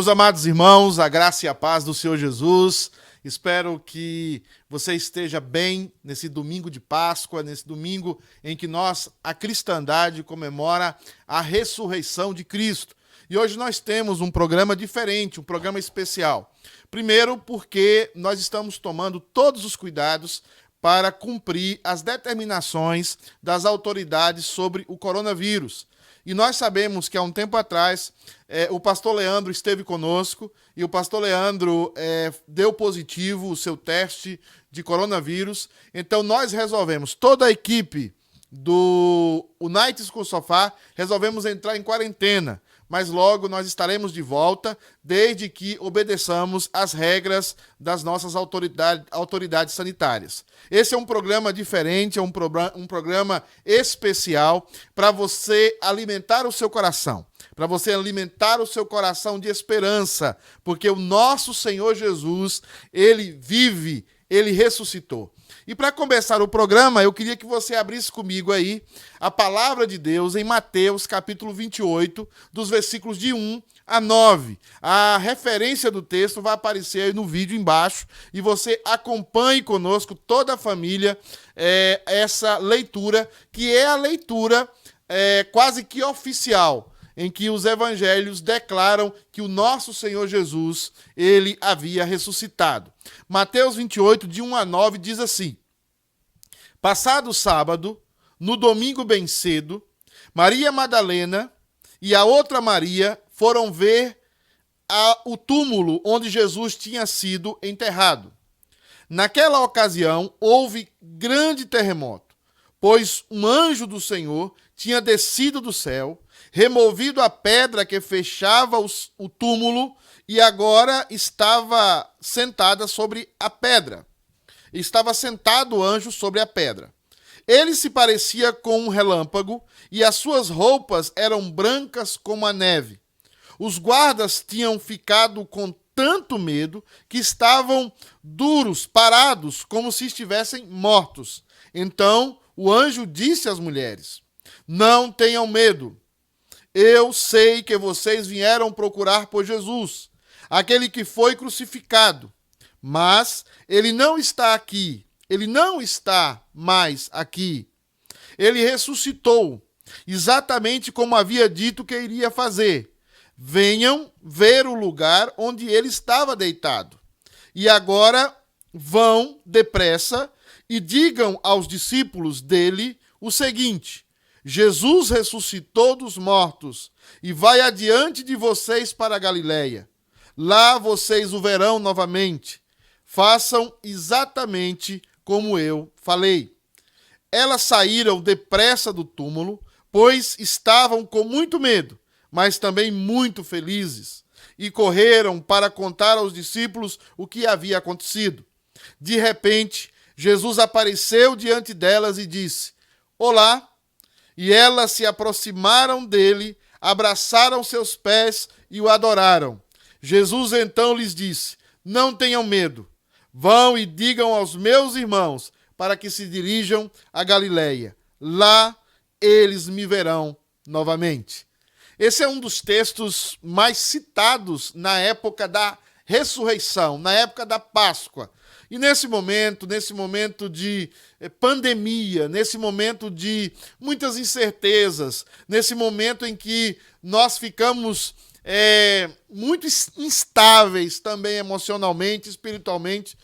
Meus amados irmãos, a graça e a paz do Senhor Jesus, espero que você esteja bem nesse domingo de Páscoa, nesse domingo em que a cristandade, comemora a ressurreição de Cristo. E hoje nós temos um programa diferente, um programa especial. Primeiro, porque nós estamos tomando todos os cuidados para cumprir as determinações das autoridades sobre o coronavírus. E nós sabemos que há um tempo atrás o pastor Leandro esteve conosco e o pastor Leandro deu positivo o seu teste de coronavírus. Então nós resolvemos, toda a equipe do Unites com Sofá, resolvemos entrar em quarentena. Mas logo nós estaremos de volta, desde que obedeçamos às regras das nossas autoridades sanitárias. Esse é um programa diferente, é um programa especial para você alimentar o seu coração, para você alimentar o seu coração de esperança, porque o nosso Senhor Jesus, Ele vive, Ele ressuscitou. E para começar o programa, eu queria que você abrisse comigo aí a palavra de Deus em Mateus, capítulo 28, dos versículos de 1 a 9. A referência do texto vai aparecer aí no vídeo embaixo e você acompanhe conosco, toda a família, essa leitura, que é a leitura quase que oficial, em que os evangelhos declaram que o nosso Senhor Jesus, Ele havia ressuscitado. Mateus 28, de 1 a 9, diz assim: Passado o sábado, no domingo bem cedo, Maria Madalena e a outra Maria foram ver o túmulo onde Jesus tinha sido enterrado. Naquela ocasião, houve grande terremoto, pois um anjo do Senhor tinha descido do céu, removido a pedra que fechava o túmulo e agora estava sentada sobre a pedra. Estava sentado o anjo sobre a pedra. Ele se parecia com um relâmpago e as suas roupas eram brancas como a neve. Os guardas tinham ficado com tanto medo que estavam duros, parados, como se estivessem mortos. Então o anjo disse às mulheres: Não tenham medo. Eu sei que vocês vieram procurar por Jesus, aquele que foi crucificado. Mas ele não está aqui, ele não está mais aqui. Ele ressuscitou, exatamente como havia dito que iria fazer. Venham ver o lugar onde ele estava deitado. E agora vão depressa e digam aos discípulos dele o seguinte: Jesus ressuscitou dos mortos e vai adiante de vocês para a Galileia. Lá vocês o verão novamente. Façam exatamente como eu falei. Elas saíram depressa do túmulo, pois estavam com muito medo, mas também muito felizes, e correram para contar aos discípulos o que havia acontecido. De repente, Jesus apareceu diante delas e disse: Olá! E elas se aproximaram dele, abraçaram seus pés e o adoraram. Jesus então lhes disse: Não tenham medo. Vão e digam aos meus irmãos para que se dirijam a Galileia. Lá eles me verão novamente. Esse é um dos textos mais citados na época da ressurreição, na época da Páscoa. E nesse momento de pandemia, nesse momento de muitas incertezas, nesse momento em que nós ficamos muito instáveis também emocionalmente, espiritualmente,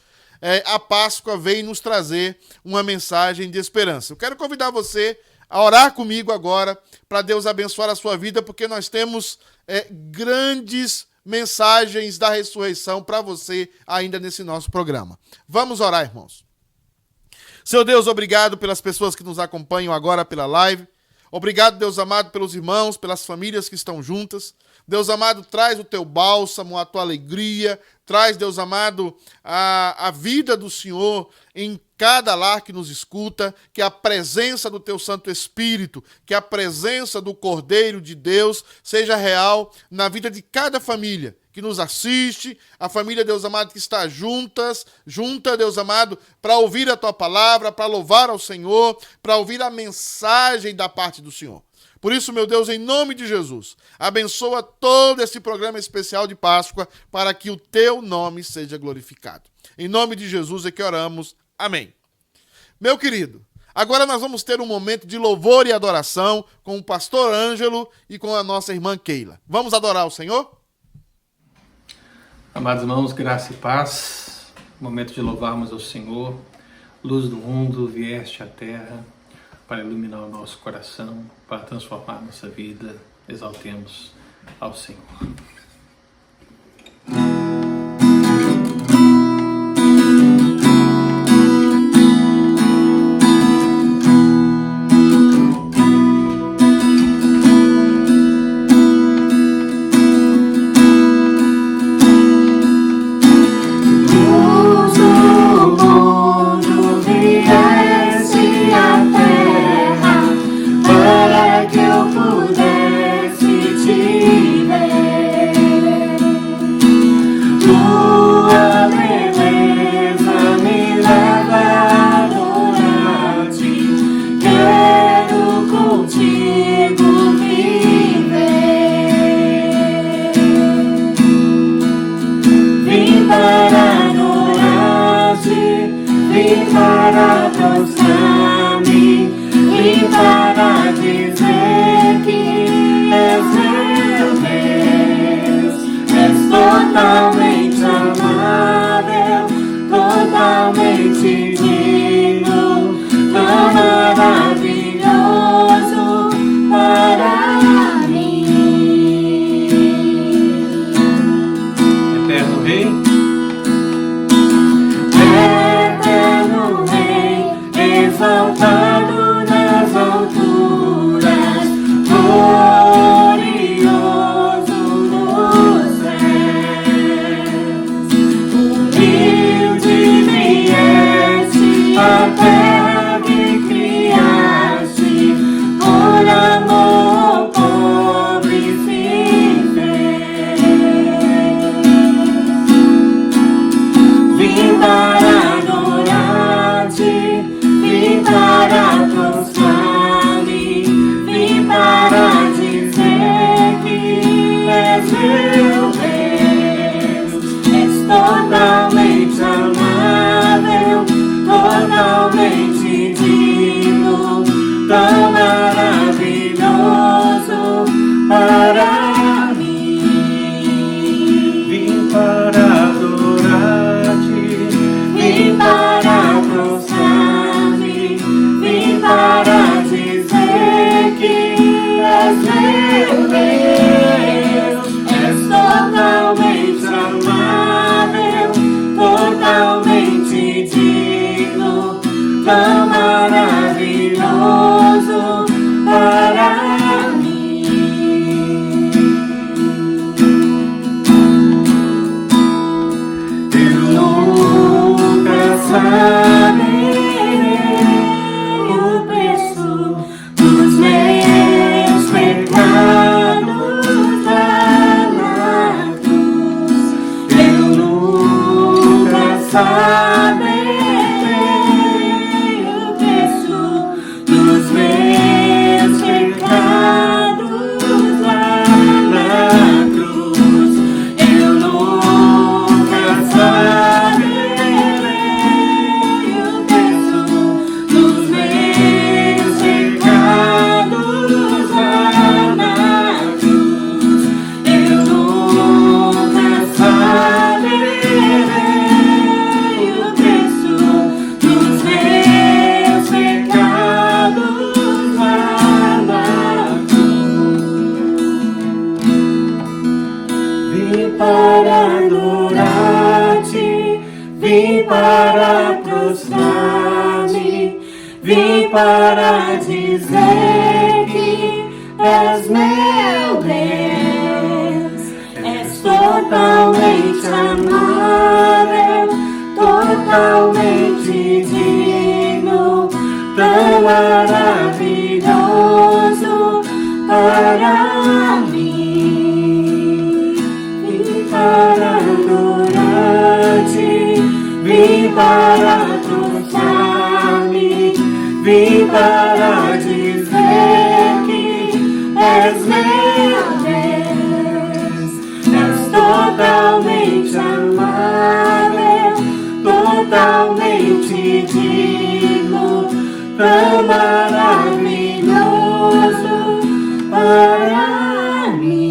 a Páscoa vem nos trazer uma mensagem de esperança. Eu quero convidar você a orar comigo agora para Deus abençoar a sua vida, porque nós temos grandes mensagens da ressurreição para você ainda nesse nosso programa. Vamos orar, irmãos. Senhor Deus, obrigado pelas pessoas que nos acompanham agora pela live. Obrigado, Deus amado, pelos irmãos, pelas famílias que estão juntas. Deus amado, traz o teu bálsamo, a tua alegria, traz, Deus amado, a vida do Senhor em cada lar que nos escuta, que a presença do teu Santo Espírito, que a presença do Cordeiro de Deus seja real na vida de cada família que nos assiste, a família, Deus amado, que está junta, Deus amado, para ouvir a tua palavra, para louvar ao Senhor, para ouvir a mensagem da parte do Senhor. Por isso, meu Deus, em nome de Jesus, abençoa todo esse programa especial de Páscoa para que o teu nome seja glorificado. Em nome de Jesus é que oramos. Amém. Meu querido, agora nós vamos ter um momento de louvor e adoração com o pastor Ângelo e com a nossa irmã Keila. Vamos adorar o Senhor? Amados irmãos, graça e paz, momento de louvarmos ao Senhor. Luz do mundo, vieste à terra para iluminar o nosso coração, para transformar nossa vida. Exaltemos ao Senhor. Vim para dizer que totalmente digno, tão maravilhoso para mim.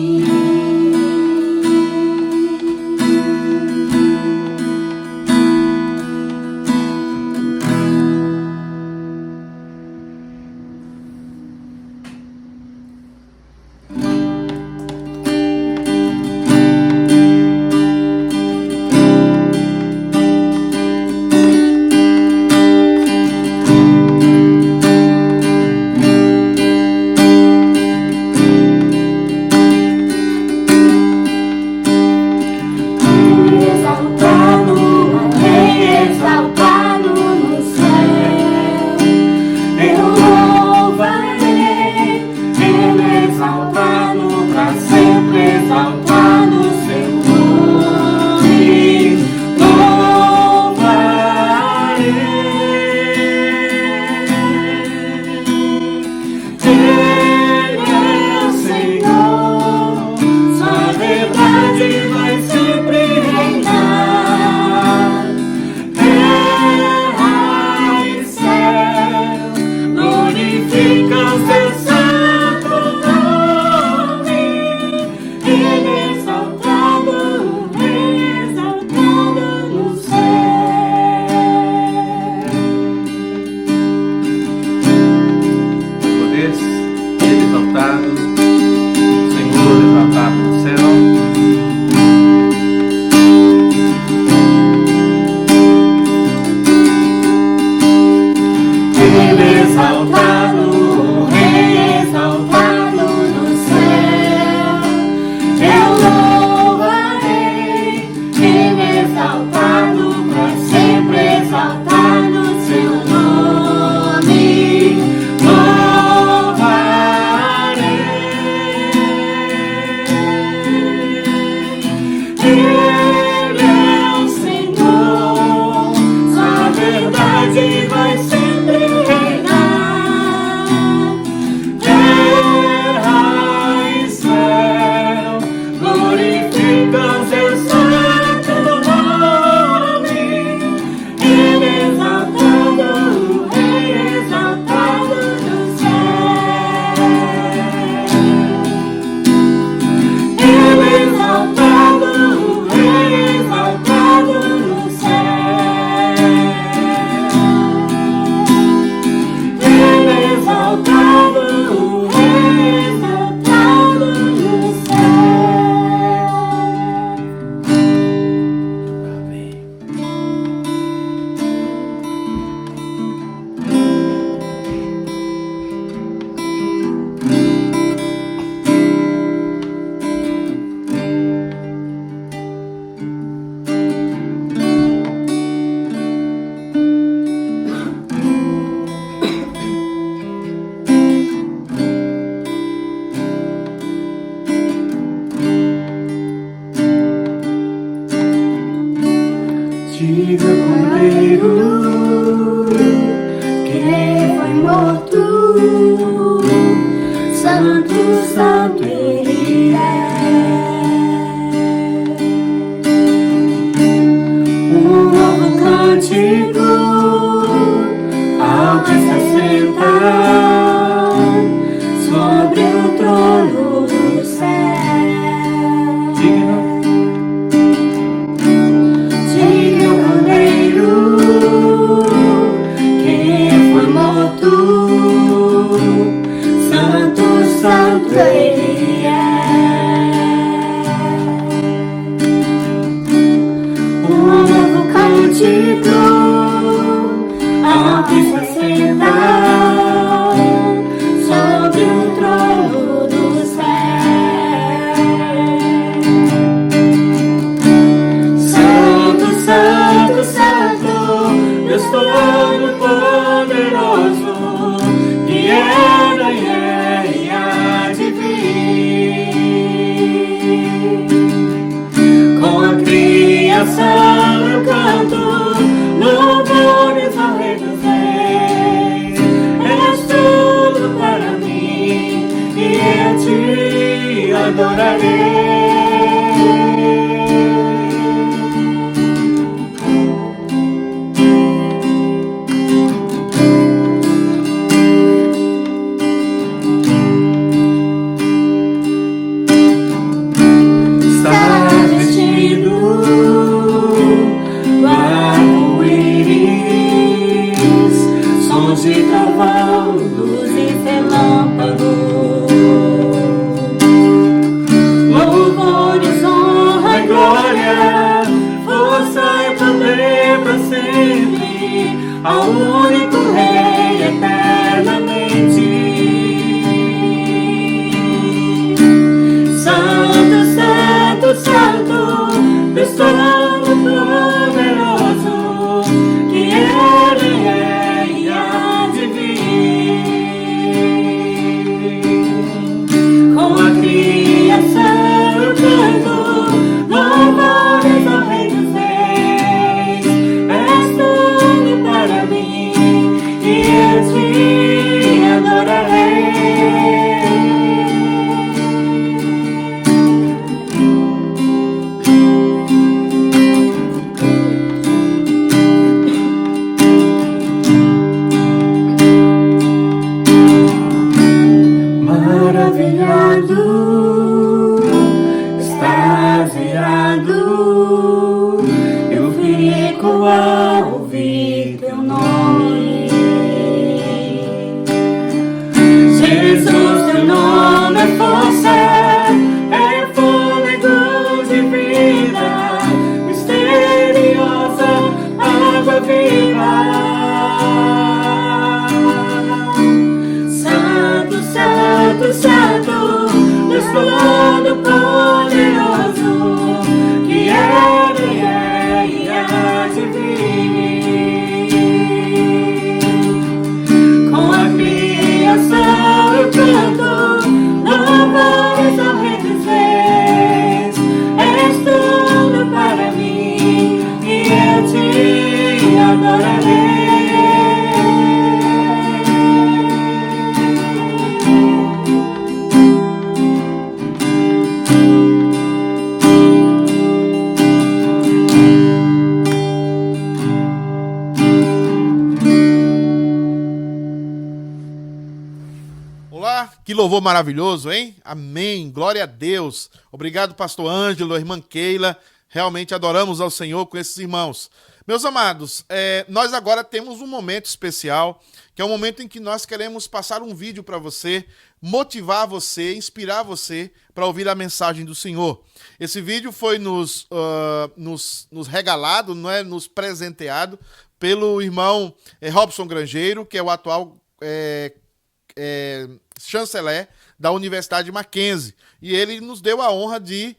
Diga o cordeiro que foi morto, santo, santo ele é. Um novo cântico ao que se assenta sobre o trono do céu. Diga o cordeiro que foi morto, santo, santo ele é. Um novo cântico ao que se assenta sobre o trono do céu. Santo, santo, santo, Deus Todo-Poderoso, que era e há de vir. Com a criação eu canto louvores ao Rei dos Reis. do arco-íris, sons de trovão, luz e relâmpago. Louvores, honra e glória, força e poder pra sempre, ao único Rei eternamente. Santo, Santo, Santo, Deus Todo-Poderoso, que era e é e há de vir. Com a criação eu canto louvores ao Rei dos Reis. És tudo para mim e eu te adorarei. Maravilhado, extasiado, eu fico ao ouvir teu nome. Jesus, teu nome é força, é fôlego de vida, misteriosa água viva. Santo, Santo, Santo, Deus Todo-Poderoso, que era e é e há de vir. Com a criação eu canto louvores ao Rei dos Reis. És tudo para mim e eu te adorarei. Olá, que louvor maravilhoso, hein? Amém, glória a Deus. Obrigado, pastor Ângelo, irmã Keila. Realmente adoramos ao Senhor com esses irmãos. Meus amados, nós agora temos um momento especial, que é um momento em que nós queremos passar um vídeo para você, motivar você, inspirar você para ouvir a mensagem do Senhor. Esse vídeo foi nos regalado, não é? Nos presenteado pelo irmão Robson Grangeiro, que é o atual chanceler da Universidade Mackenzie. E ele nos deu a honra de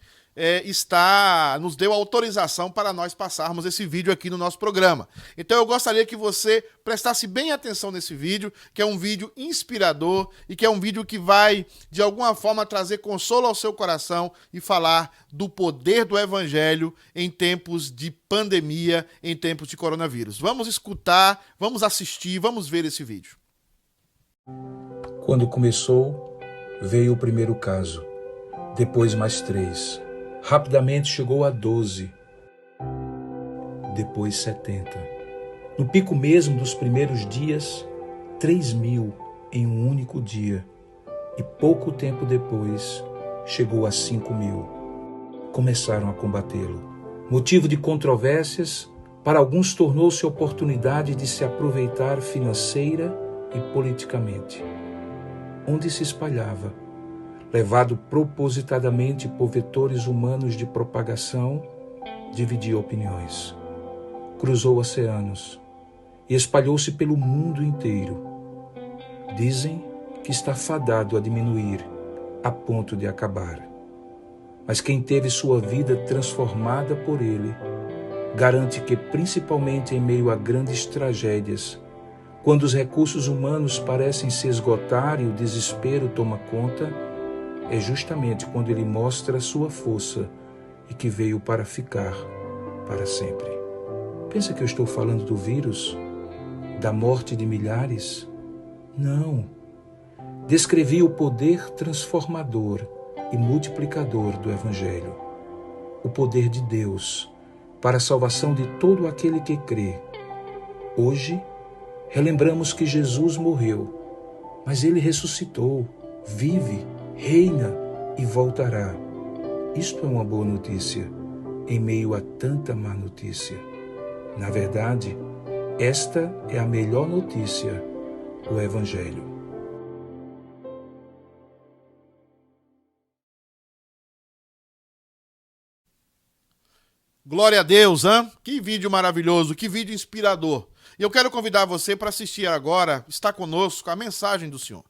nos deu a autorização para nós passarmos esse vídeo aqui no nosso programa. Então eu gostaria que você prestasse bem atenção nesse vídeo, que é um vídeo inspirador e que é um vídeo que vai, de alguma forma, trazer consolo ao seu coração e falar do poder do Evangelho em tempos de pandemia, em tempos de coronavírus. Vamos escutar, vamos assistir, vamos ver esse vídeo. Quando começou, veio o primeiro caso, depois mais 3. Rapidamente chegou a 12, depois 70. No pico mesmo dos primeiros dias, 3.000 em um único dia. E pouco tempo depois, chegou a 5.000. Começaram a combatê-lo. Motivo de controvérsias, para alguns tornou-se oportunidade de se aproveitar financeira e politicamente. Onde se espalhava, levado propositadamente por vetores humanos de propagação, dividia opiniões. Cruzou oceanos e espalhou-se pelo mundo inteiro. Dizem que está fadado a diminuir, a ponto de acabar. Mas quem teve sua vida transformada por ele, garante que, principalmente em meio a grandes tragédias, quando os recursos humanos parecem se esgotar e o desespero toma conta, é justamente quando ele mostra sua força e que veio para ficar para sempre. Pensa que eu estou falando do vírus? Da morte de milhares? Não. Descrevi o poder transformador e multiplicador do Evangelho. O poder de Deus para a salvação de todo aquele que crê. Hoje, relembramos que Jesus morreu, mas ele ressuscitou, vive, reina e voltará. Isto é uma boa notícia, em meio a tanta má notícia. Na verdade, esta é a melhor notícia do Evangelho. Glória a Deus, hein? Que vídeo maravilhoso, que vídeo inspirador. E eu quero convidar você para assistir agora, está conosco, a mensagem do Senhor.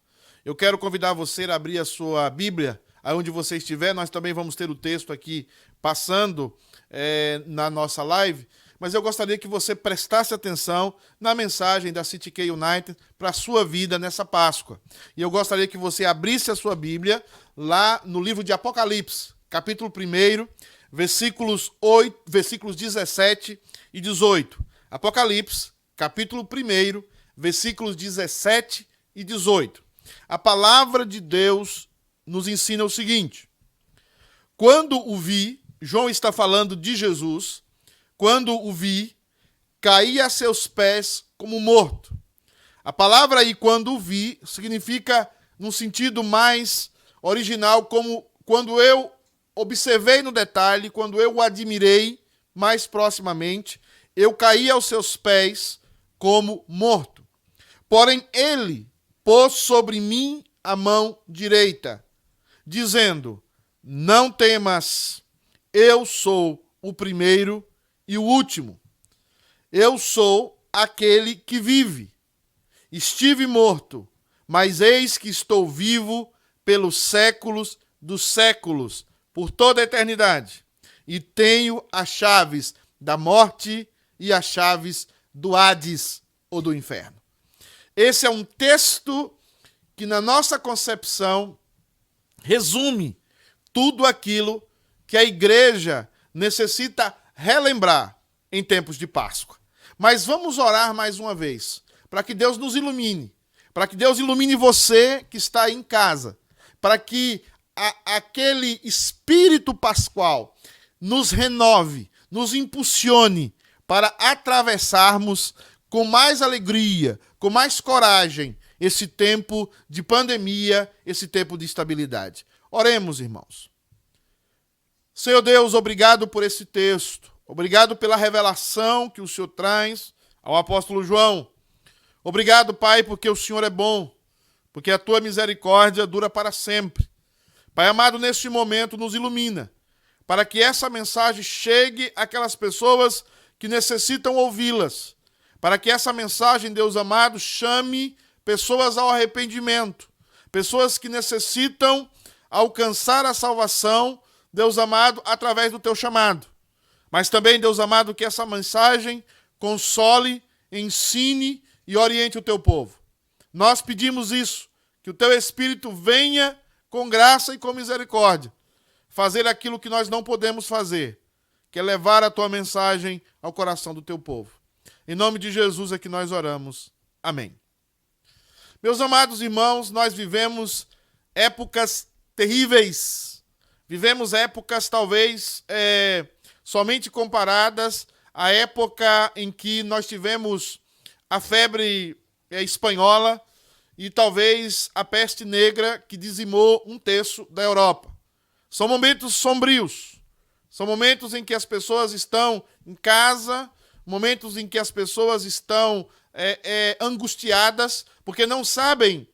Eu quero convidar você a abrir a sua Bíblia, aonde você estiver. Nós também vamos ter o texto aqui passando na nossa live, mas eu gostaria que você prestasse atenção na mensagem da City K United para a sua vida nessa Páscoa. E eu gostaria que você abrisse a sua Bíblia lá no livro de Apocalipse, capítulo 1, versículos 17 e 18. Apocalipse, capítulo 1, versículos 17 e 18. A palavra de Deus nos ensina o seguinte: quando o vi, João está falando de Jesus, quando o vi, caí a seus pés como morto. A palavra aí, quando o vi, significa, num sentido mais original, como quando eu observei no detalhe, quando eu o admirei mais proximamente, eu caí aos seus pés como morto. Porém, ele pôs sobre mim a mão direita, dizendo: não temas, eu sou o primeiro e o último. Eu sou aquele que vive. Estive morto, mas eis que estou vivo pelos séculos dos séculos, por toda a eternidade, e tenho as chaves da morte e as chaves do Hades ou do inferno. Esse é um texto que, na nossa concepção, resume tudo aquilo que a igreja necessita relembrar em tempos de Páscoa. Mas vamos orar mais uma vez, para que Deus nos ilumine, para que Deus ilumine você que está aí em casa, para que aquele espírito pascual nos renove, nos impulsione para atravessarmos com mais alegria, com mais coragem, esse tempo de pandemia, esse tempo de estabilidade. Oremos, irmãos. Senhor Deus, obrigado por esse texto. Obrigado pela revelação que o Senhor traz ao apóstolo João. Obrigado, Pai, porque o Senhor é bom, porque a tua misericórdia dura para sempre. Pai amado, neste momento nos ilumina, para que essa mensagem chegue àquelas pessoas que necessitam ouvi-las, para que essa mensagem, Deus amado, chame pessoas ao arrependimento, pessoas que necessitam alcançar a salvação, Deus amado, através do teu chamado. Mas também, Deus amado, que essa mensagem console, ensine e oriente o teu povo. Nós pedimos isso, que o teu Espírito venha com graça e com misericórdia, fazer aquilo que nós não podemos fazer, que é levar a tua mensagem ao coração do teu povo. Em nome de Jesus é que nós oramos. Amém. Meus amados irmãos, nós vivemos épocas terríveis. Vivemos épocas talvez somente comparadas à época em que nós tivemos a febre espanhola e talvez a peste negra que dizimou um terço da Europa. São momentos sombrios, são momentos em que as pessoas estão em casa, momentos em que as pessoas estão angustiadas, porque não sabem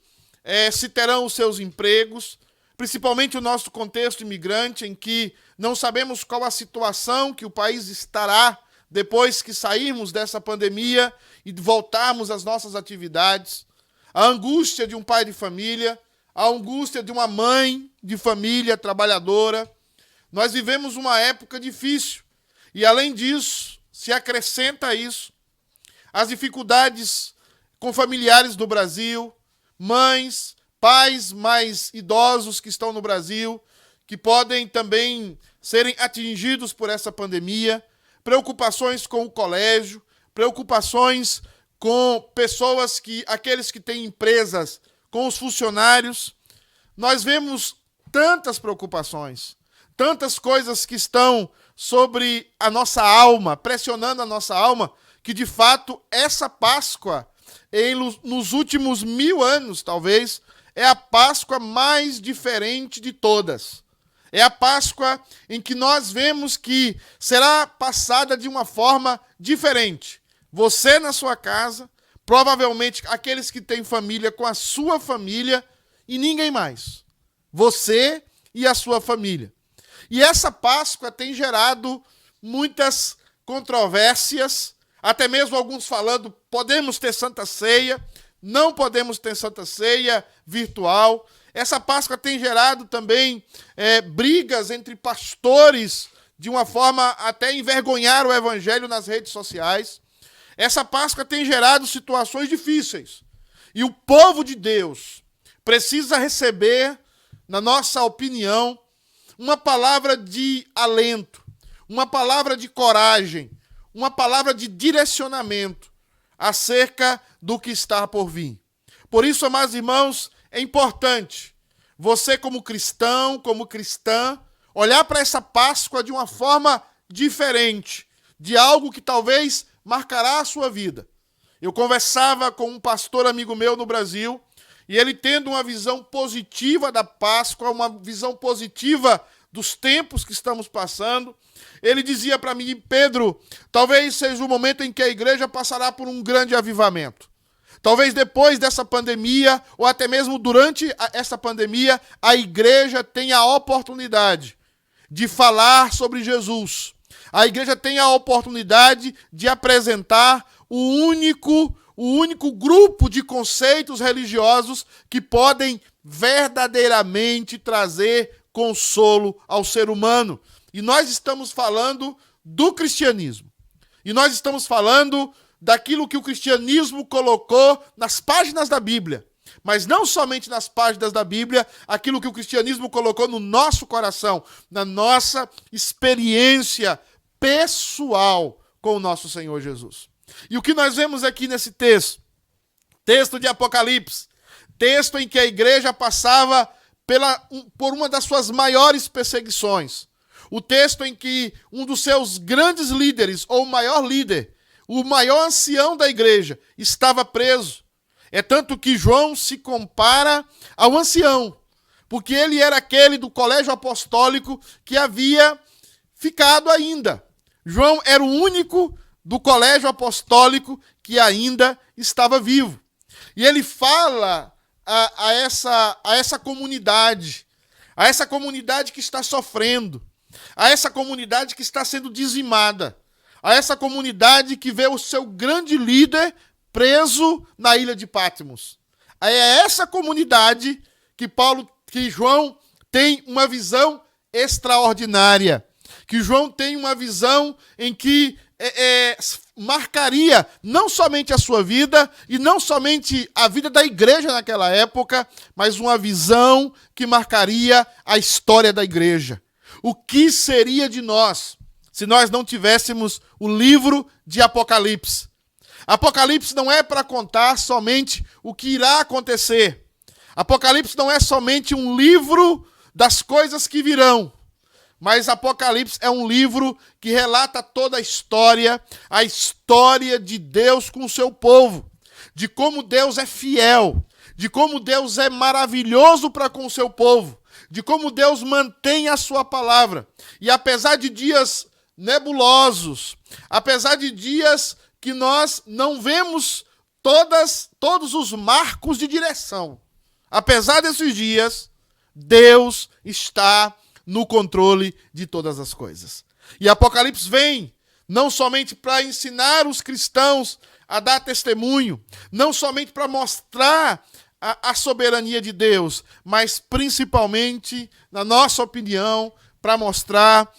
se terão os seus empregos, principalmente o nosso contexto imigrante, em que não sabemos qual a situação que o país estará depois que sairmos dessa pandemia e voltarmos às nossas atividades. A angústia de um pai de família, a angústia de uma mãe de família trabalhadora. Nós vivemos uma época difícil. E, além disso, se acrescenta a isso as dificuldades com familiares do Brasil, mães, pais mais idosos que estão no Brasil, que podem também serem atingidos por essa pandemia, preocupações com o colégio, preocupações com pessoas aqueles que têm empresas, com os funcionários. Nós vemos tantas preocupações, tantas coisas que estão sobre a nossa alma, pressionando a nossa alma, que de fato essa Páscoa, nos últimos 1000 anos talvez, é a Páscoa mais diferente de todas. É a Páscoa em que nós vemos que será passada de uma forma diferente. Você na sua casa, provavelmente aqueles que têm família com a sua família e ninguém mais. Você e a sua família. E essa Páscoa tem gerado muitas controvérsias, até mesmo alguns falando, podemos ter Santa Ceia, não podemos ter Santa Ceia virtual. Essa Páscoa tem gerado também brigas entre pastores, de uma forma até envergonhar o evangelho nas redes sociais. Essa Páscoa tem gerado situações difíceis. E o povo de Deus precisa receber, na nossa opinião, uma palavra de alento, uma palavra de coragem, uma palavra de direcionamento acerca do que está por vir. Por isso, amados irmãos, é importante você, como cristão, como cristã, olhar para essa Páscoa de uma forma diferente, de algo que talvez marcará a sua vida. Eu conversava com um pastor amigo meu no Brasil, e ele tendo uma visão positiva da Páscoa, uma visão positiva dos tempos que estamos passando, ele dizia para mim: Pedro, talvez seja o momento em que a igreja passará por um grande avivamento. Talvez depois dessa pandemia, ou até mesmo durante essa pandemia, a igreja tenha a oportunidade de falar sobre Jesus. A igreja tenha a oportunidade de apresentar o único grupo de conceitos religiosos que podem verdadeiramente trazer consolo ao ser humano. E nós estamos falando do cristianismo. E nós estamos falando daquilo que o cristianismo colocou nas páginas da Bíblia. Mas não somente nas páginas da Bíblia, aquilo que o cristianismo colocou no nosso coração, na nossa experiência pessoal com o nosso Senhor Jesus. E o que nós vemos aqui nesse texto de Apocalipse, texto em que a igreja passava por uma das suas maiores perseguições. O texto em que um dos seus grandes líderes, ou o maior líder, o maior ancião da igreja, estava preso. É tanto que João se compara ao ancião, porque ele era aquele do colégio apostólico que havia ficado ainda. João era o único do colégio apostólico que ainda estava vivo. E ele fala a essa comunidade que está sofrendo, a essa comunidade que está sendo dizimada, a essa comunidade que vê o seu grande líder preso na ilha de Patmos. É essa comunidade que João tem uma visão extraordinária, que João tem uma visão em que marcaria não somente a sua vida e não somente a vida da igreja naquela época, mas uma visão que marcaria a história da igreja. O que seria de nós se nós não tivéssemos o livro de Apocalipse? Apocalipse não é para contar somente o que irá acontecer. Apocalipse não é somente um livro das coisas que virão. Mas Apocalipse é um livro que relata toda a história de Deus com o seu povo, de como Deus é fiel, de como Deus é maravilhoso para com o seu povo, de como Deus mantém a sua palavra. E apesar de dias nebulosos, apesar de dias que nós não vemos todos os marcos de direção, apesar desses dias, Deus está no controle de todas as coisas. E Apocalipse vem não somente para ensinar os cristãos a dar testemunho, não somente para mostrar a soberania de Deus, mas principalmente, na nossa opinião, para mostrar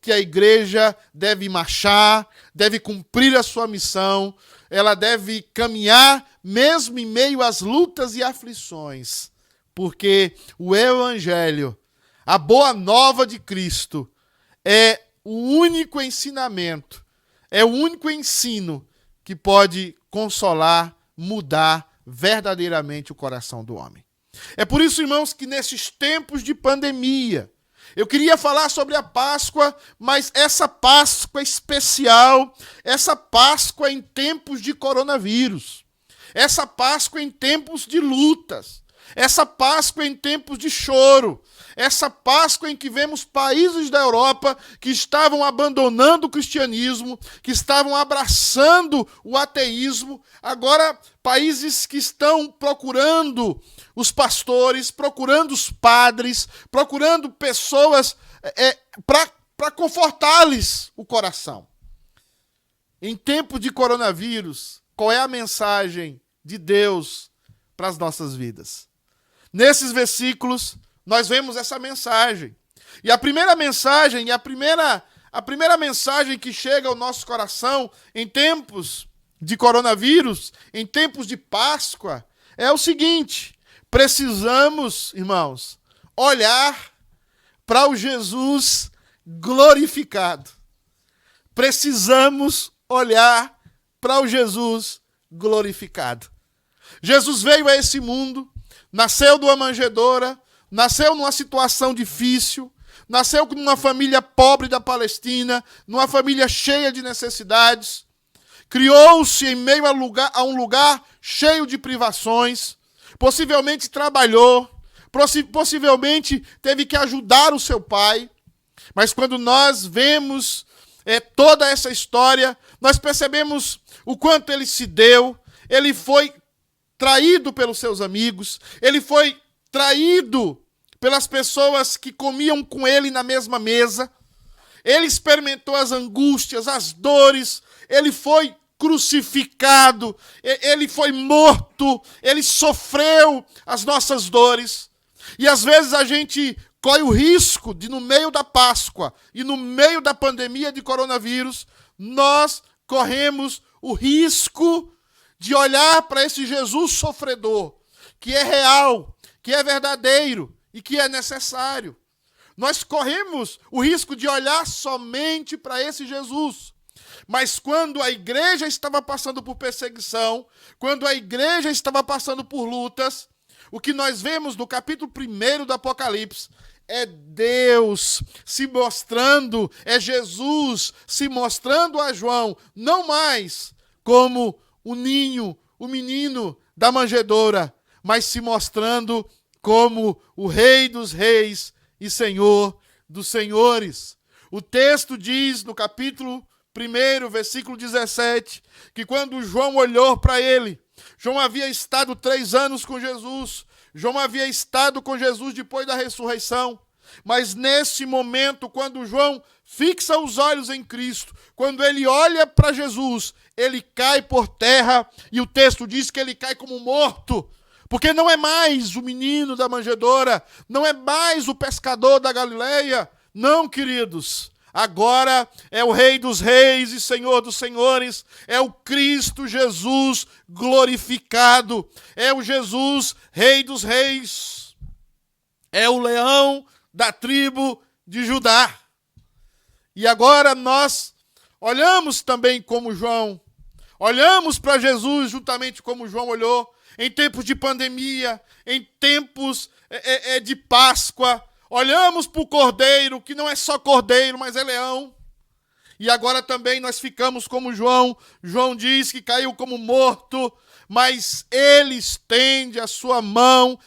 que a igreja deve marchar, deve cumprir a sua missão, ela deve caminhar mesmo em meio às lutas e aflições, porque o Evangelho, a boa nova de Cristo, é o único ensinamento, é o único ensino que pode consolar, mudar verdadeiramente o coração do homem. É por isso, irmãos, que nesses tempos de pandemia, eu queria falar sobre a Páscoa, mas essa Páscoa especial, essa Páscoa em tempos de coronavírus, essa Páscoa em tempos de lutas, Essa Páscoa em tempos de choro. Essa Páscoa em que vemos países da Europa que estavam abandonando o cristianismo, que estavam abraçando o ateísmo. Agora, países que estão procurando os procurando os padres, procurando pessoas para confortar-lhes o coração. Em tempo de coronavírus, qual é a mensagem de Deus para as nossas vidas? Nesses versículos, nós vemos essa mensagem. E a primeira mensagem, a primeira mensagem que chega ao nosso coração em tempos de coronavírus, em tempos de Páscoa, é o seguinte: precisamos, irmãos, olhar para o Jesus glorificado. Precisamos olhar para o Jesus glorificado. Jesus veio a esse mundo, nasceu de uma manjedoura, nasceu numa situação difícil, nasceu numa família pobre da Palestina, numa família cheia de necessidades, criou-se em meio a um lugar cheio de privações, possivelmente trabalhou, possivelmente teve que ajudar o seu pai, mas quando nós vemos toda essa história, nós percebemos o quanto ele se deu. Ele foi traído pelos seus amigos, ele foi traído pelas pessoas que comiam com ele na mesma mesa, ele experimentou as angústias, as dores, ele foi crucificado, ele foi morto, ele sofreu as nossas dores. E às vezes a gente corre o risco de, no meio da Páscoa e no meio da pandemia de coronavírus, nós corremos o risco de olhar para esse Jesus sofredor, que é real, que é verdadeiro e que é necessário. Nós corremos o risco de olhar somente para esse Jesus. Mas quando a igreja estava passando por perseguição, quando a igreja estava passando por lutas, o que nós vemos no capítulo 1 do Apocalipse é Deus se mostrando, é Jesus se mostrando a João, não mais como o ninho, o menino da manjedoura, mas se mostrando como o Rei dos Reis e Senhor dos Senhores. O texto diz no capítulo 1, versículo 17, que quando João olhou para ele, João havia estado 3 anos com Jesus, João havia estado com Jesus depois da ressurreição, mas nesse momento, quando João fixa os olhos em Cristo, quando ele olha para Jesus, ele cai por terra, e o texto diz que ele cai como morto, porque não é mais o menino da manjedoura, não é mais o pescador da Galileia, não, queridos. Agora é o Rei dos Reis e Senhor dos Senhores, é o Cristo Jesus glorificado, é o Jesus Rei dos Reis, é o leão da tribo de Judá. E agora nós olhamos também como João, olhamos para Jesus juntamente como João olhou, em tempos de pandemia, em tempos de Páscoa. Olhamos para o Cordeiro, que não é só Cordeiro, mas é leão. E agora também nós ficamos como João. João diz que caiu como morto, mas ele estende a sua mão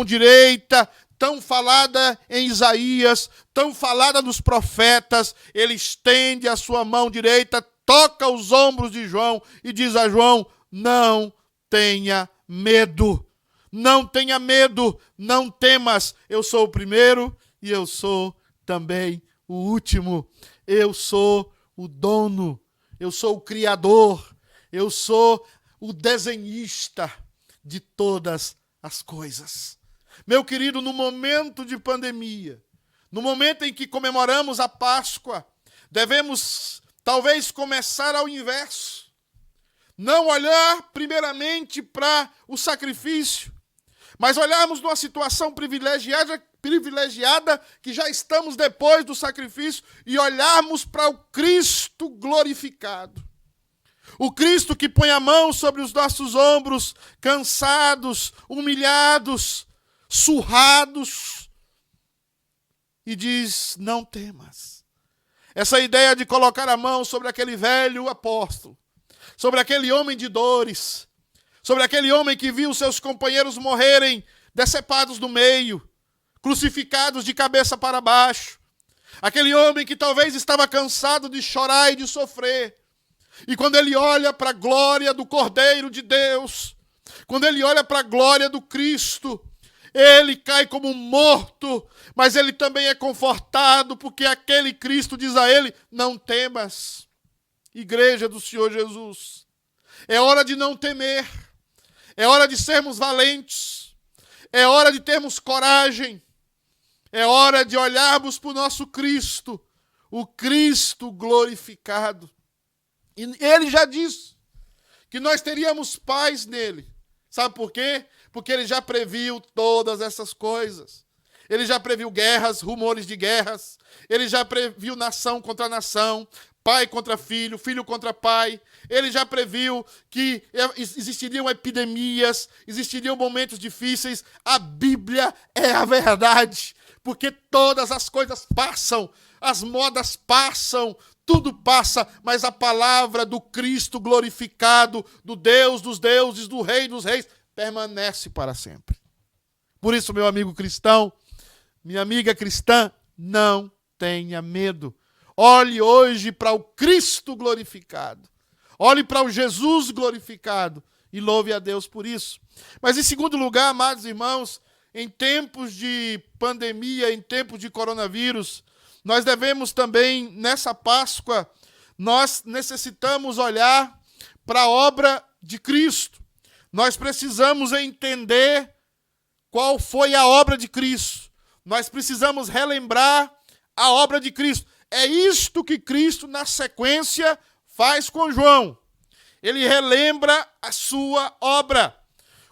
direita, tão falada em Isaías, tão falada nos profetas. Ele estende a sua mão direita, toca os ombros de João e diz a João: não tenha medo. Não tenha medo, não temas, eu sou o primeiro e eu sou também o último. Eu sou o dono, eu sou o criador, eu sou o desenhista de todas as coisas. Meu querido, no momento de pandemia, no momento em que comemoramos a Páscoa, devemos talvez começar ao inverso. Não olhar primeiramente para o sacrifício, mas olharmos numa situação privilegiada que já estamos depois do sacrifício e olharmos para o Cristo glorificado. O Cristo que põe a mão sobre os nossos ombros, cansados, humilhados, surrados, e diz: não temas. Essa ideia de colocar a mão sobre aquele velho apóstolo, sobre aquele homem de dores, sobre aquele homem que viu seus companheiros morrerem decepados no meio, crucificados de cabeça para baixo. Aquele homem que talvez estava cansado de chorar e de sofrer. E quando ele olha para a glória do Cordeiro de Deus, quando ele olha para a glória do Cristo, ele cai como morto, mas ele também é confortado, porque aquele Cristo diz a ele: não temas, igreja do Senhor Jesus. É hora de não temer, é hora de sermos valentes, é hora de termos coragem, é hora de olharmos para o nosso Cristo, o Cristo glorificado. E ele já disse que nós teríamos paz nele. Sabe por quê? Porque ele já previu todas essas coisas. Ele já previu guerras, rumores de guerras. Ele já previu nação contra nação, pai contra filho, filho contra pai. Ele já previu que existiriam epidemias, existiriam momentos difíceis. A Bíblia é a verdade, porque todas as coisas passam, as modas passam, tudo passa, mas a palavra do Cristo glorificado, do Deus dos deuses, do Rei dos reis, permanece para sempre. Por isso, meu amigo cristão, minha amiga cristã, não tenha medo. Olhe hoje para o Cristo glorificado. Olhe para o Jesus glorificado e louve a Deus por isso. Mas em segundo lugar, amados irmãos, em tempos de pandemia, em tempos de coronavírus, nós devemos também, nessa Páscoa, nós necessitamos olhar para a obra de Cristo. Nós precisamos entender qual foi a obra de Cristo. Nós precisamos relembrar a obra de Cristo. É isto que Cristo, na sequência, faz com João. Ele relembra a sua obra.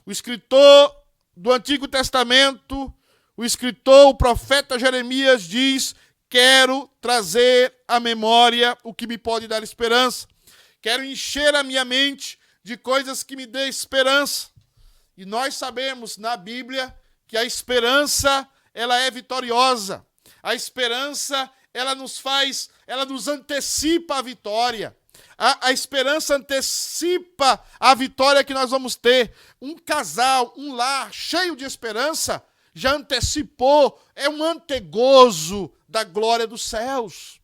O escritor do Antigo Testamento, o profeta Jeremias diz: quero trazer à memória o que me pode dar esperança. Quero encher a minha mente de coisas que me dê esperança. E nós sabemos na Bíblia que a esperança, ela é vitoriosa. A esperança, ela nos antecipa a vitória. A esperança antecipa a vitória que nós vamos ter. Um casal, um lar cheio de esperança, já antecipou, é um antegozo da glória dos céus.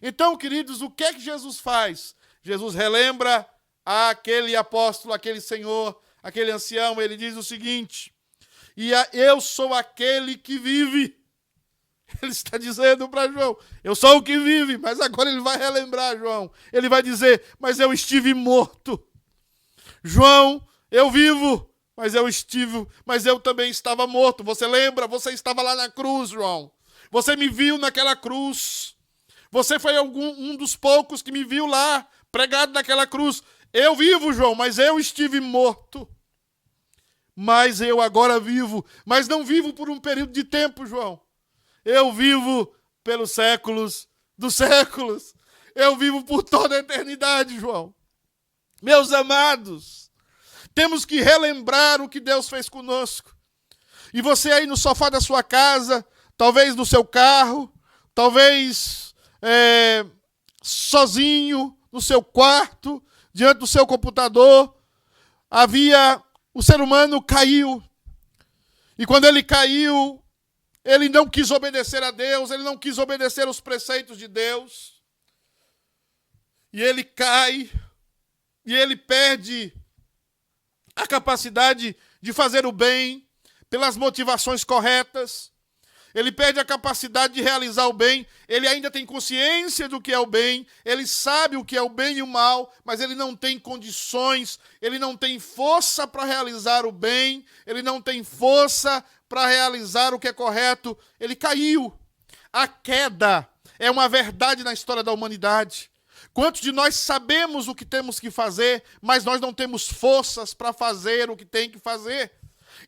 Então, queridos, o que é que Jesus faz? Jesus relembra aquele apóstolo, aquele senhor, aquele ancião, ele diz o seguinte: eu sou aquele que vive. Ele está dizendo para João: eu sou o que vive, mas agora ele vai relembrar João. Ele vai dizer: mas eu estive morto. João, eu vivo, mas eu também estava morto. Você lembra? Você estava lá na cruz, João. Você me viu naquela cruz. Você foi um dos poucos que me viu lá, pregado naquela cruz. Eu vivo, João, mas eu estive morto. Mas eu agora vivo. Mas não vivo por um período de tempo, João. Eu vivo pelos séculos dos séculos. Eu vivo por toda a eternidade, João. Meus amados, temos que relembrar o que Deus fez conosco. E você aí no sofá da sua casa, talvez no seu carro, talvez sozinho, no seu quarto, diante do seu computador, o ser humano caiu. E quando ele caiu, ele não quis obedecer a Deus, ele não quis obedecer aos preceitos de Deus. E ele cai, e ele perde a capacidade de fazer o bem pelas motivações corretas. Ele perde a capacidade de realizar o bem. Ele ainda tem consciência do que é o bem, ele sabe o que é o bem e o mal, mas ele não tem condições, ele não tem força para realizar o bem, ele não tem força para realizar o que é correto. Ele caiu. A queda é uma verdade na história da humanidade. Quantos de nós sabemos o que temos que fazer, mas nós não temos forças para fazer o que tem que fazer?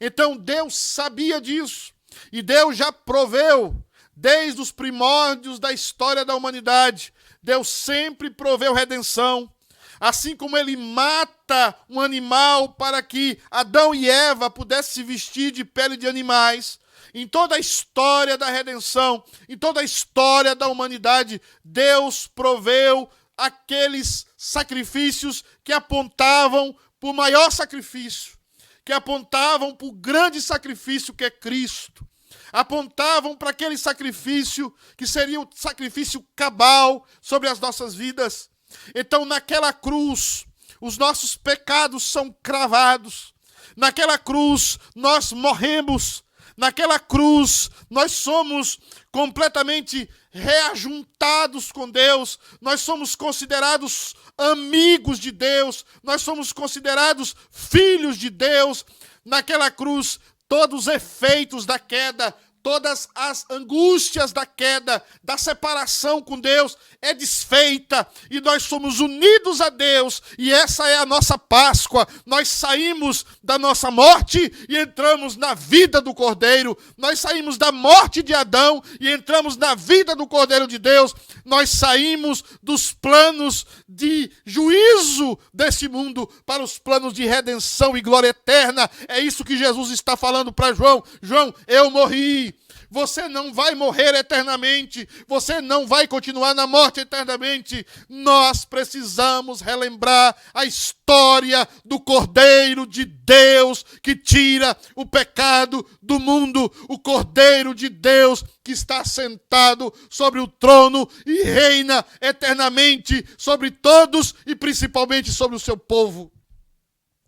Então Deus sabia disso. E Deus já proveu, desde os primórdios da história da humanidade, Deus sempre proveu redenção. Assim como ele mata um animal para que Adão e Eva pudessem se vestir de pele de animais, em toda a história da redenção, em toda a história da humanidade, Deus proveu aqueles sacrifícios que apontavam para o maior sacrifício, que apontavam para o grande sacrifício que é Cristo. Apontavam para aquele sacrifício que seria o sacrifício cabal sobre as nossas vidas. Então, naquela cruz, os nossos pecados são cravados. Naquela cruz, nós morremos. Naquela cruz, nós somos completamente reajuntados com Deus. Nós somos considerados amigos de Deus. Nós somos considerados filhos de Deus. Naquela cruz, todos os efeitos da queda, todas as angústias da queda, da separação com Deus, é desfeita e nós somos unidos a Deus, e essa é a nossa Páscoa. Nós saímos da nossa morte e entramos na vida do Cordeiro. Nós saímos da morte de Adão e entramos na vida do Cordeiro de Deus. Nós saímos dos planos de juízo desse mundo para os planos de redenção e glória eterna. É isso que Jesus está falando para João. João, eu morri. Você não vai morrer eternamente. Você não vai continuar na morte eternamente. Nós precisamos relembrar a história do Cordeiro de Deus que tira o pecado do mundo. O Cordeiro de Deus que está sentado sobre o trono e reina eternamente sobre todos e principalmente sobre o seu povo.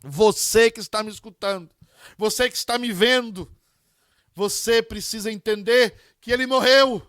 Você que está me escutando, você que está me vendo, você precisa entender que ele morreu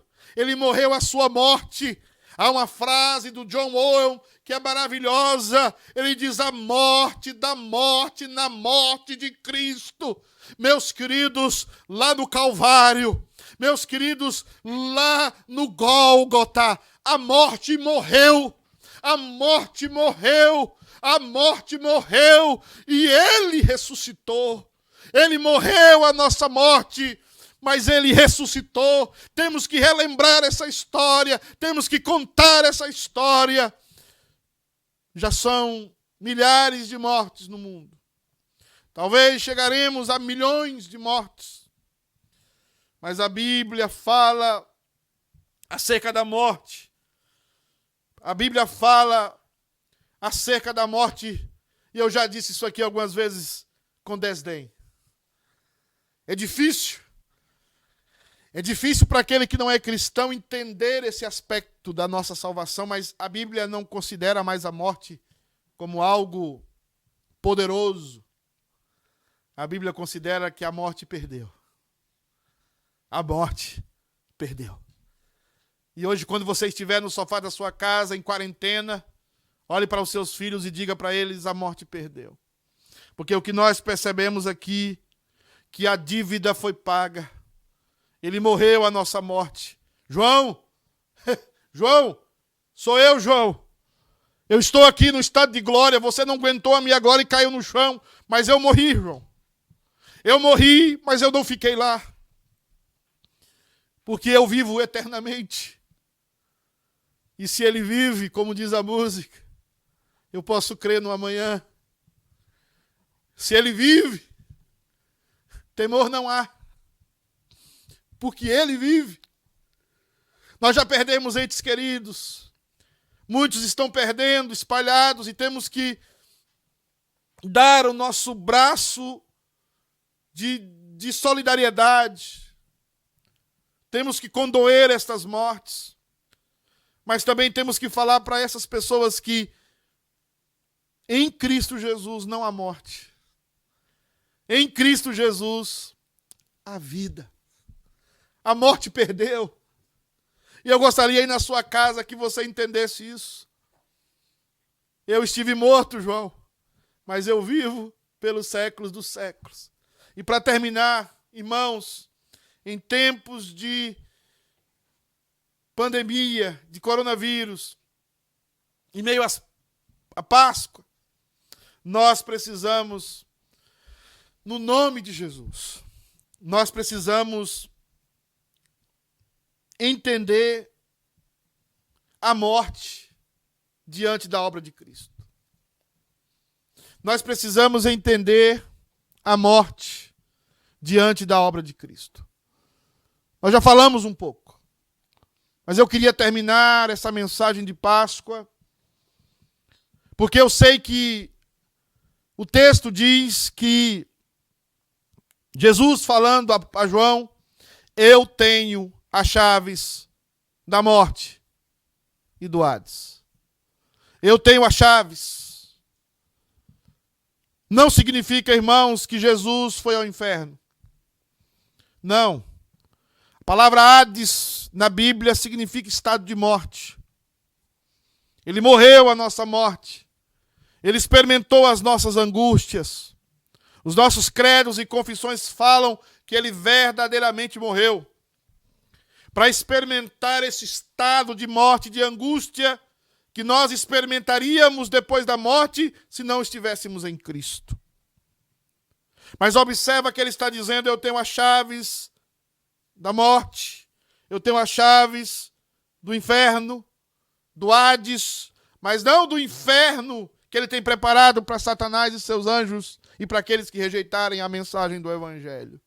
a sua morte. Há uma frase do John Owen que é maravilhosa. Ele diz: a morte da morte na morte de Cristo. Meus queridos, lá no Calvário, meus queridos, lá no Gólgota, a morte morreu. A morte morreu. A morte morreu e ele ressuscitou. Ele morreu a nossa morte, mas ele ressuscitou. Temos que relembrar essa história, temos que contar essa história. Já são milhares de mortes no mundo. Talvez chegaremos a milhões de mortes. Mas a Bíblia fala acerca da morte. A Bíblia fala acerca da morte, e eu já disse isso aqui algumas vezes com desdém. É difícil para aquele que não é cristão entender esse aspecto da nossa salvação, mas a Bíblia não considera mais a morte como algo poderoso. A Bíblia considera que a morte perdeu. A morte perdeu. E hoje, quando você estiver no sofá da sua casa, em quarentena, olhe para os seus filhos e diga para eles: a morte perdeu. Porque o que nós percebemos aqui, que a dívida foi paga. Ele morreu a nossa morte. João, João, sou eu, João. Eu estou aqui no estado de glória, você não aguentou a minha glória e caiu no chão, mas eu morri, João. Eu morri, mas eu não fiquei lá. Porque eu vivo eternamente. E se ele vive, como diz a música, eu posso crer no amanhã. Se ele vive, temor não há, porque ele vive. Nós já perdemos entes queridos, muitos estão perdendo, espalhados, e temos que dar o nosso braço de solidariedade. Temos que condoer estas mortes, mas também temos que falar para essas pessoas que em Cristo Jesus não há morte. Em Cristo Jesus, a vida. A morte perdeu. E eu gostaria aí na sua casa que você entendesse isso. Eu estive morto, João, mas eu vivo pelos séculos dos séculos. E para terminar, irmãos, em tempos de pandemia, de coronavírus, em meio à Páscoa, nós precisamos, no nome de Jesus, nós precisamos entender a morte diante da obra de Cristo. Nós precisamos entender a morte diante da obra de Cristo. Nós já falamos um pouco, mas eu queria terminar essa mensagem de Páscoa, porque eu sei que o texto diz que Jesus falando a João: eu tenho as chaves da morte e do Hades. Eu tenho as chaves. Não significa, irmãos, que Jesus foi ao inferno. Não. A palavra Hades na Bíblia significa estado de morte. Ele morreu a nossa morte. Ele experimentou as nossas angústias. Os nossos credos e confissões falam que ele verdadeiramente morreu. Para experimentar esse estado de morte, de angústia, que nós experimentaríamos depois da morte se não estivéssemos em Cristo. Mas observa que ele está dizendo: eu tenho as chaves da morte, eu tenho as chaves do inferno, do Hades, mas não do inferno que ele tem preparado para Satanás e seus anjos e para aqueles que rejeitarem a mensagem do Evangelho.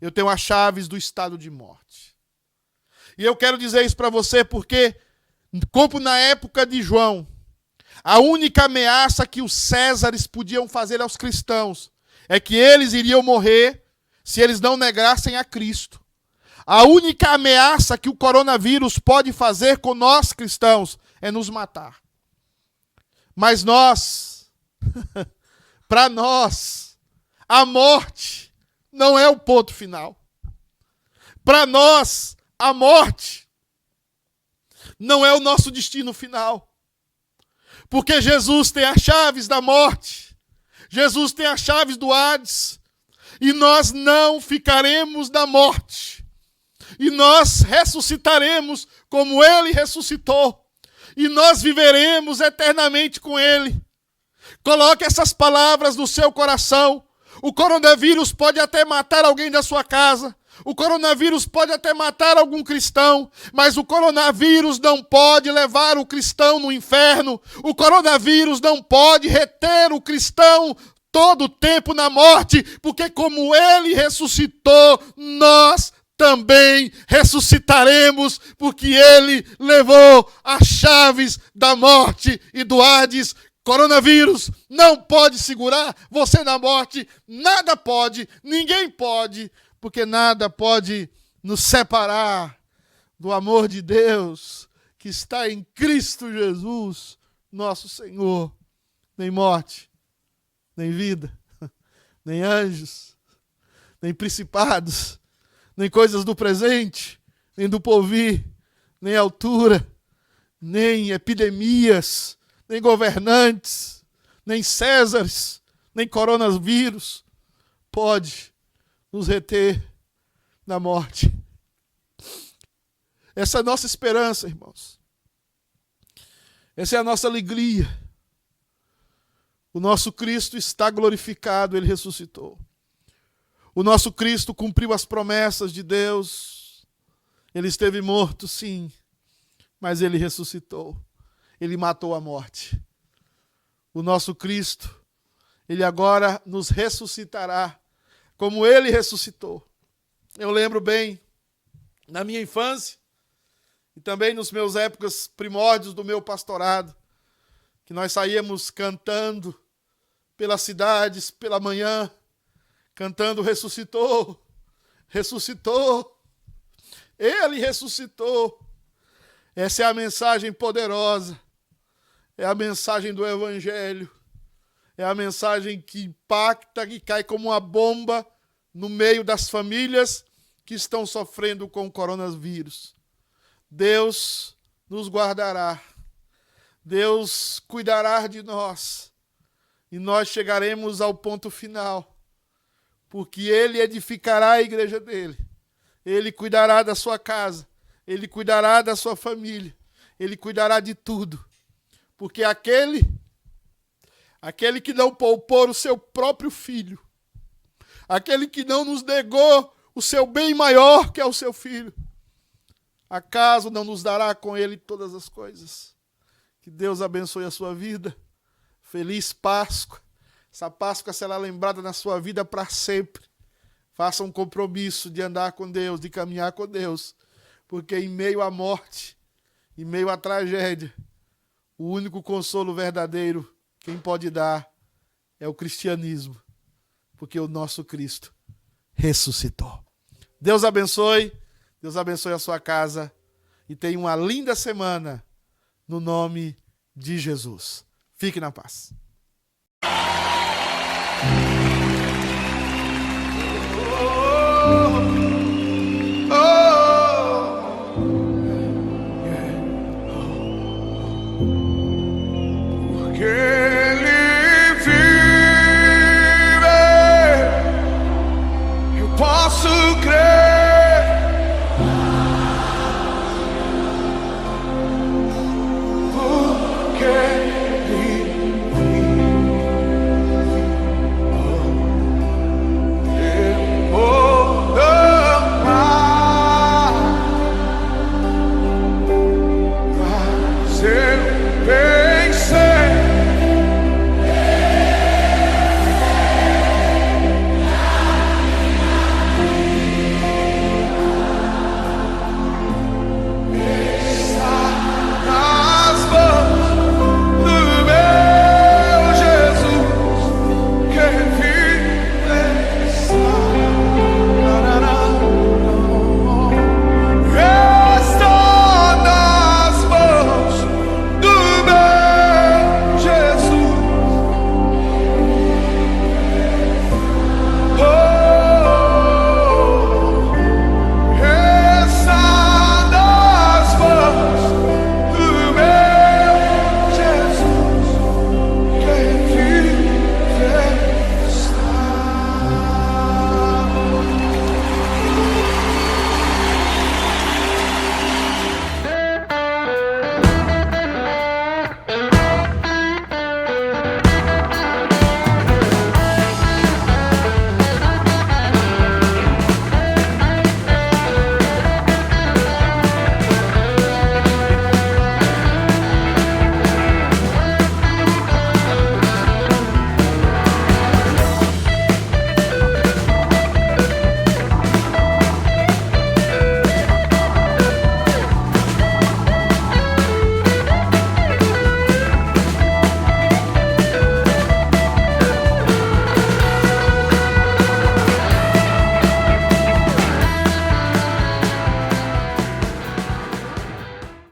Eu tenho as chaves do estado de morte. E eu quero dizer isso para você porque, como na época de João, a única ameaça que os Césares podiam fazer aos cristãos é que eles iriam morrer se eles não negassem a Cristo. A única ameaça que o coronavírus pode fazer com nós cristãos é nos matar. Mas nós, para nós, a morte não é o ponto final. Para nós, a morte não é o nosso destino final. Porque Jesus tem as chaves da morte. Jesus tem as chaves do Hades. E nós não ficaremos na morte. E nós ressuscitaremos como ele ressuscitou. E nós viveremos eternamente com ele. Coloque essas palavras no seu coração. O coronavírus pode até matar alguém da sua casa. O coronavírus pode até matar algum cristão, mas o coronavírus não pode levar o cristão no inferno. O coronavírus não pode reter o cristão todo o tempo na morte, porque como ele ressuscitou, nós também ressuscitaremos, porque ele levou as chaves da morte e do Hades. Coronavírus não pode segurar você na morte, nada pode, ninguém pode, porque nada pode nos separar do amor de Deus que está em Cristo Jesus, nosso Senhor. Nem morte, nem vida, nem anjos, nem principados, nem coisas do presente, nem do porvir, nem altura, nem epidemias, nem governantes, nem Césares, nem coronavírus pode nos reter na morte. Essa é a nossa esperança, irmãos. Essa é a nossa alegria. O nosso Cristo está glorificado, ele ressuscitou. O nosso Cristo cumpriu as promessas de Deus. Ele esteve morto, sim, mas ele ressuscitou. Ele matou a morte. O nosso Cristo, ele agora nos ressuscitará como ele ressuscitou. Eu lembro bem, na minha infância, e também nos meus épocas primórdios do meu pastorado, que nós saíamos cantando pelas cidades, pela manhã, cantando ressuscitou, ressuscitou, ele ressuscitou. Essa é a mensagem poderosa, é a mensagem do Evangelho, é a mensagem que impacta, que cai como uma bomba no meio das famílias que estão sofrendo com o coronavírus. Deus nos guardará, Deus cuidará de nós, e nós chegaremos ao ponto final, porque ele edificará a igreja dele, ele cuidará da sua casa, ele cuidará da sua família, ele cuidará de tudo, porque aquele que não poupou o seu próprio filho, aquele que não nos negou o seu bem maior, que é o seu filho, acaso não nos dará com ele todas as coisas? Que Deus abençoe a sua vida. Feliz Páscoa. Essa Páscoa será lembrada na sua vida para sempre. Faça um compromisso de andar com Deus, de caminhar com Deus, porque em meio à morte, em meio à tragédia, o único consolo verdadeiro quem pode dar é o cristianismo, porque o nosso Cristo ressuscitou. Deus abençoe a sua casa e tenha uma linda semana no nome de Jesus. Fique na paz.